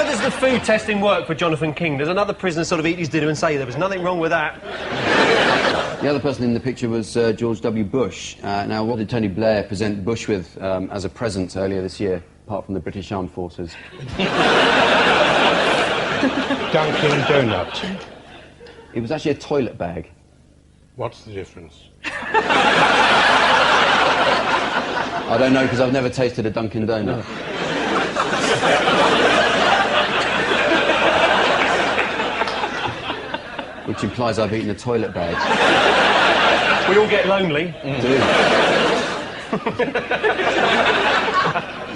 does the food testing work for Jonathan King? Does another prisoner sort of eat his dinner and say there was nothing wrong with that? The other person in the picture was George W. Bush. Now, what did Tony Blair present Bush with as a present earlier this year, apart from the British Armed Forces? Dunkin' Donut. It was actually a toilet bag. What's the difference? I don't know, because I've never tasted a Dunkin' Donut. Which implies I've eaten a toilet bag. We all get lonely.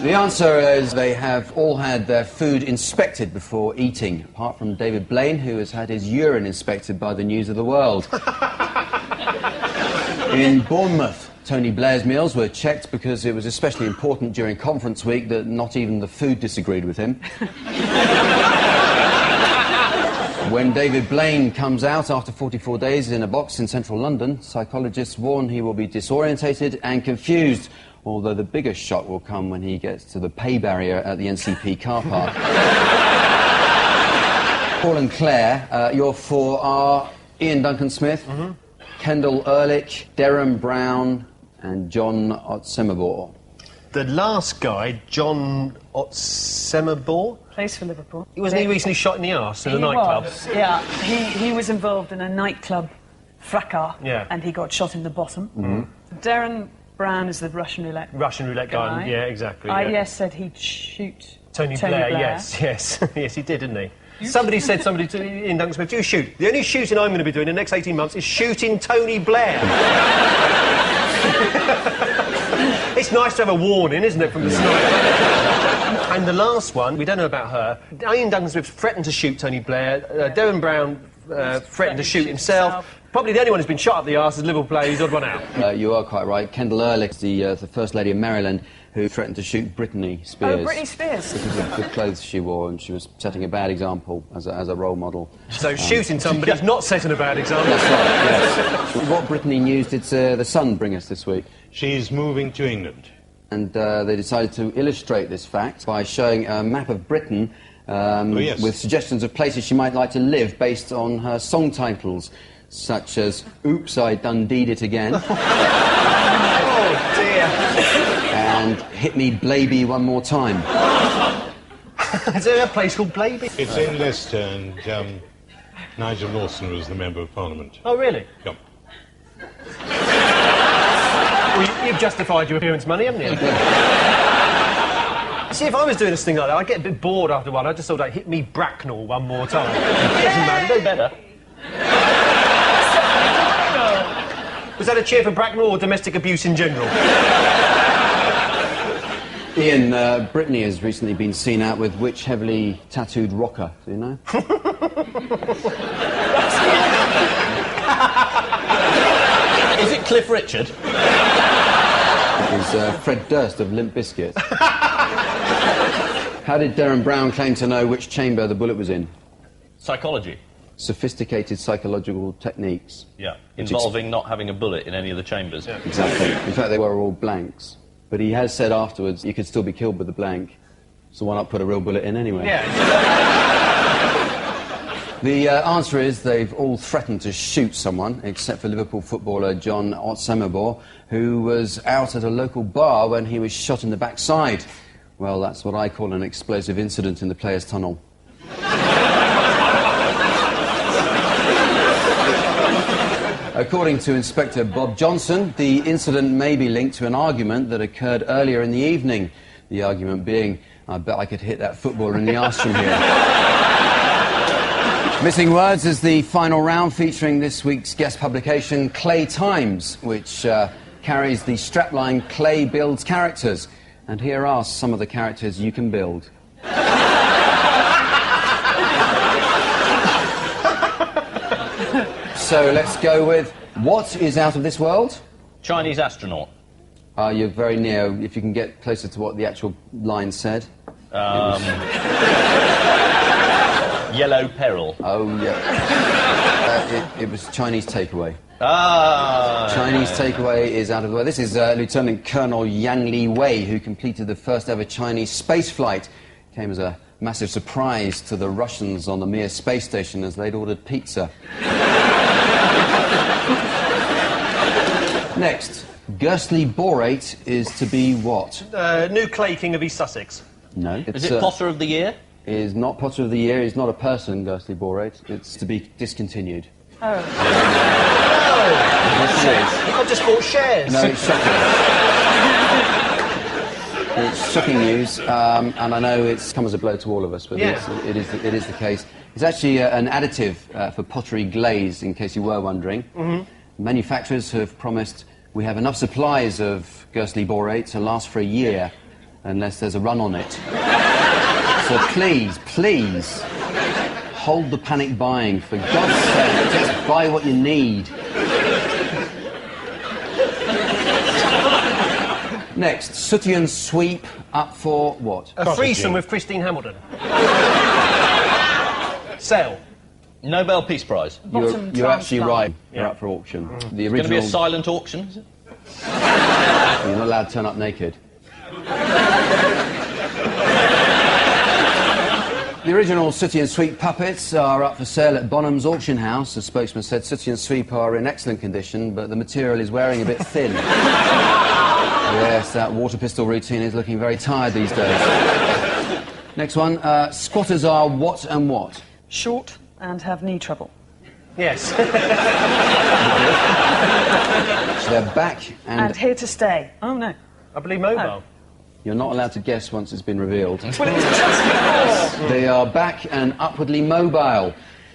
The answer is they have all had their food inspected before eating, apart from David Blaine, who has had his urine inspected by the News of the World. In Bournemouth, Tony Blair's meals were checked because it was especially important during conference week that not even the food disagreed with him. When David Blaine comes out after 44 days in a box in central London, psychologists warn he will be disorientated and confused, although the biggest shock will come when he gets to the pay barrier at the NCP car park. Paul and Claire, your four are Ian Duncan-Smith, Kendall Ehrlich, Derren Brown and John Otsemabor. The last guy, John Otsemabor, plays for Liverpool. Wasn't he recently shot in the arse in a nightclub? Yeah, he was involved in a nightclub fracas, and he got shot in the bottom. Derren Brown is the Russian roulette guy. Yeah, exactly. IDS said he'd shoot Tony Blair. Yes, yes he did, didn't he? Somebody said to Ian Duncan-Smith, do you shoot? The only shooting I'm going to be doing in the next 18 months is shooting Tony Blair. It's nice to have a warning, isn't it, from the sniper? And the last one, we don't know about her. Ian Duncan-Smith threatened to shoot Tony Blair. Derren Brown threatened to shoot himself. Probably the only one who's been shot up the arse is Liverpool player. He's odd one out. You are quite right. Kendall Ehrlich, the First Lady of Maryland, who threatened to shoot Britney Spears. Oh, Britney Spears. Because of the clothes she wore, and she was setting a bad example as a role model. So shooting somebody is not setting a bad example. That's right, yes. What Brittany news did The Sun bring us this week? She's moving to England. And they decided to illustrate this fact by showing a map of Britain with suggestions of places she might like to live based on her song titles, such as Oops, I Done Deed It Again. Oh, dear. And Hit Me Blaby One More Time. Is there a place called Blaby? It's in Leicester, and Nigel Lawson was the Member of Parliament. Oh, really? Yep. Well, you've justified your appearance money, haven't you? See, if I was doing this thing like that, I'd get a bit bored after one. I'd just sort of like, hit me Bracknell one more time. It doesn't matter, no better. Was that a cheer for Bracknell or domestic abuse in general? Ian, Brittany has recently been seen out with which heavily tattooed rocker? Do you know? Is it Cliff Richard? It was Fred Durst of Limp Bizkit. How did Derren Brown claim to know which chamber the bullet was in? Psychology. Sophisticated psychological techniques. Yeah, involving not having a bullet in any of the chambers. Yeah. Exactly. In fact, they were all blanks. But he has said afterwards you could still be killed with a blank, so why not put a real bullet in anyway? Yeah. The answer is they've all threatened to shoot someone, except for Liverpool footballer John Otsemabor, who was out at a local bar when he was shot in the backside. Well, that's what I call an explosive incident in the players' tunnel. According to Inspector Bob Johnson, the incident may be linked to an argument that occurred earlier in the evening. The argument being, I bet I could hit that footballer in the arse from here. Missing Words is the final round featuring this week's guest publication, Clay Times, which carries the strapline Clay Builds Characters. And here are some of the characters you can build. So let's go with, what is out of this world? Chinese astronaut. You're very near, if you can get closer to what the actual line said. Yellow peril. Oh, yeah. It was Chinese takeaway. Chinese takeaway is out of the way. This is Lieutenant Colonel Yang Li Wei, who completed the first ever Chinese space flight. Came as a Massive surprise to the Russians on the Mir space station as they'd ordered pizza. Next, Gursley Borate is to be what? New Clay King of East Sussex. No. Is it Potter of the Year? Is not Potter of the Year. He's not a person, Gursley Borate. It's to be discontinued. Oh. I've just bought shares. No, it's shocking. It's shocking news, and I know it's come as a blow to all of us, but it is the case. It's actually an additive for pottery glaze, in case you were wondering. Manufacturers have promised we have enough supplies of Gursley Borate to last for a year, unless there's a run on it. So please, hold the panic buying. For God's sake, just buy what you need. Next, Sooty and Sweep up for what? A threesome with Christine Hamilton. Sell. Nobel Peace Prize. You're actually right. You're up for auction. The original... It's going to be a silent auction, is it? You're not allowed to turn up naked. The original Sooty and Sweep puppets are up for sale at Bonham's Auction House. The spokesman said Sooty and Sweep are in excellent condition, but the material is wearing a bit thin. Yes, that water pistol routine is looking very tired these days. Next one, squatters are what and what? Short and have knee trouble. Yes. So they're back and here to stay. Oh, no. I believe mobile. Oh. You're not allowed to guess once it's been revealed. Well, it was just before. They are back and upwardly mobile.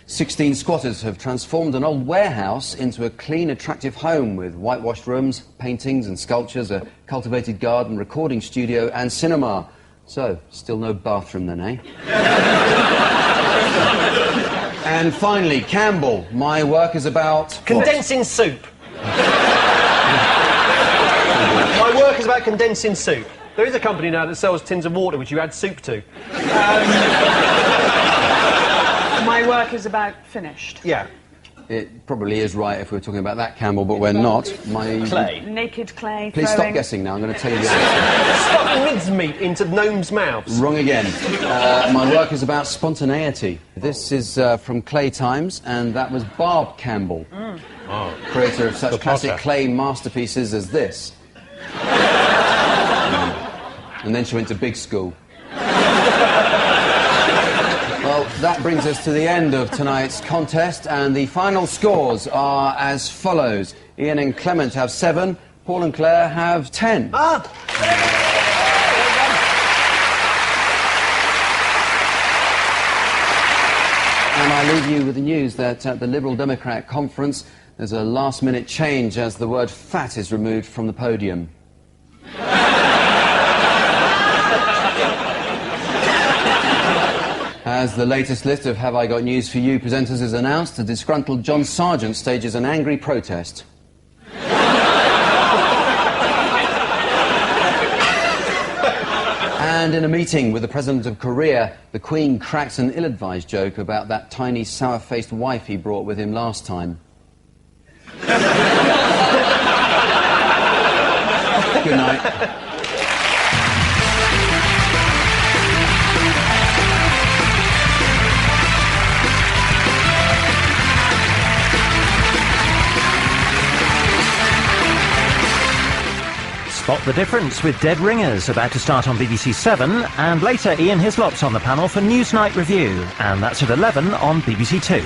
16 squatters have transformed an old warehouse into a clean, attractive home with whitewashed rooms, paintings and sculptures, a cultivated garden, recording studio and cinema. So, still no bathroom then, eh? And finally, Campbell. My work is about... Condensing soup. My work is about condensing soup. There is a company now that sells tins of water which you add soup to. My work is about finished. Yeah. It probably is right if we're talking about that, Campbell, but we're not. Clay. Naked clay. Please throwing... stop guessing now, I'm going to tell you the answer. Stuff mincemeat into gnomes' mouths. Wrong again. My work is about spontaneity. This is from Clay Times, and that was Barb Campbell, creator of such classic clay masterpieces as this. And then she went to big school. Well, that brings us to the end of tonight's contest, and the final scores are as follows. Ian and Clement have 7, Paul and Claire have 10. Ah! And I leave you with the news that at the Liberal Democrat conference, there's a last-minute change as the word fat is removed from the podium. As the latest list of Have I Got News For You presenters is announced, a disgruntled John Sargent stages an angry protest. And in a meeting with the President of Korea, the Queen cracks an ill-advised joke about that tiny, sour-faced wife he brought with him last time. Good night. Spot the Difference with Dead Ringers, about to start on BBC 7, and later Ian Hislop's on the panel for Newsnight Review, and that's at 11 on BBC 2.